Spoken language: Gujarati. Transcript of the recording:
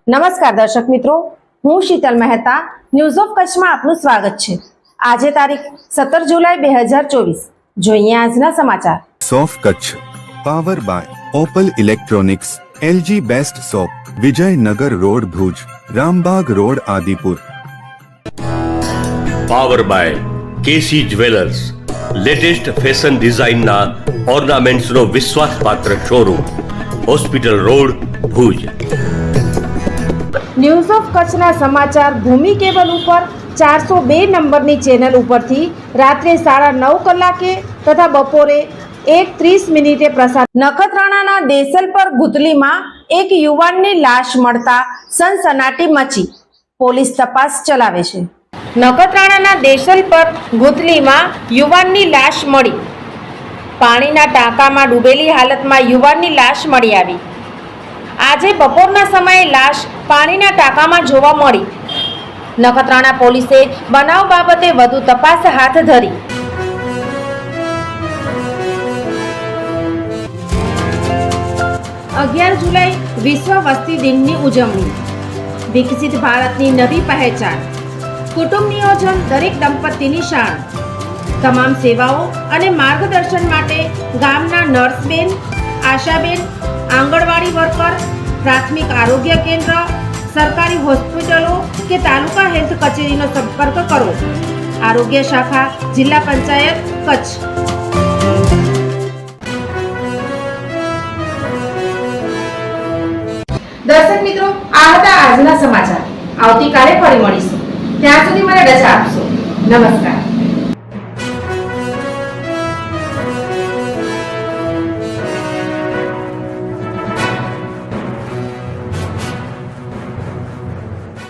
નમસ્કાર દર્શક મિત્રો, હું શીતલ મહેતા ન્યૂઝ ઓફ કચ્છમાં આપનું સ્વાગત છે। આજે તારીખ 17 જુલાઈ 2024। જોઈએ આજના સમાચાર। સોફ Kutch power by Opal electronics, LG best shop, Vijaynagar road Bhuj, Rambag road Adipur. Power by KC jewellers, latest fashion ડિઝાઇનના ઓર્નામેન્ટ્સનો વિશ્વાસપાત્ર showroom, hospital road Bhuj. News of કચ્છના સમાચાર ભૂમિ કેબલ ઉપર 402 નંબરની ચેનલ ઉપરથી રાત્રે 9:30 કલાકે તથા બપોરે 1:30 પ્રસાર। નખત્રાણાના દેસલપર ગુતલીમાં એક યુવાનની લાશ મળતા સનસનાટી મચી, પોલીસ તપાસ ચલાવે છે। નખત્રાણાના દેસલપર ગુતલીમાં યુવાનની લાશ મળી। પાણીના ટાંકામાં ડૂબેલી હાલતમાં યુવાનની લાશ મળી આવી। આજે બપોરના સમયે લાશ પાણીના ટાંકામાં જોવા મળી। નખત્રાણા પોલીસે બનાવ બાબતે વધુ તપાસ હાથ ધરી। 11 જુલાઈ વિશ્વ વસ્તી દિનની ઉજવણી। વિકસિત ભારતની નવી પહેચાન, કુટુંબ નિયોજન દરેક દંપતીની શાન। તમામ સેવાઓ અને માર્ગદર્શન માટે ગામના નર્સબેન, આશાબેન, આંગણવાડી વર્કર, પ્રાથમિક આરોગ્ય કેન્દ્ર, સરકારી હોસ્પિટલો કે તાલુકા હેલ્થ કચેરીનો સંપર્ક કરો। આરોગ્ય શાખા, જિલ્લા પંચાયત, કચ્છ। દર્શક મિત્રો, આ હતા આજના સમાચાર। આવતીકાલે ફરી મળીશું, ત્યાં સુધી મને રજા આપશો। નમસ્કાર।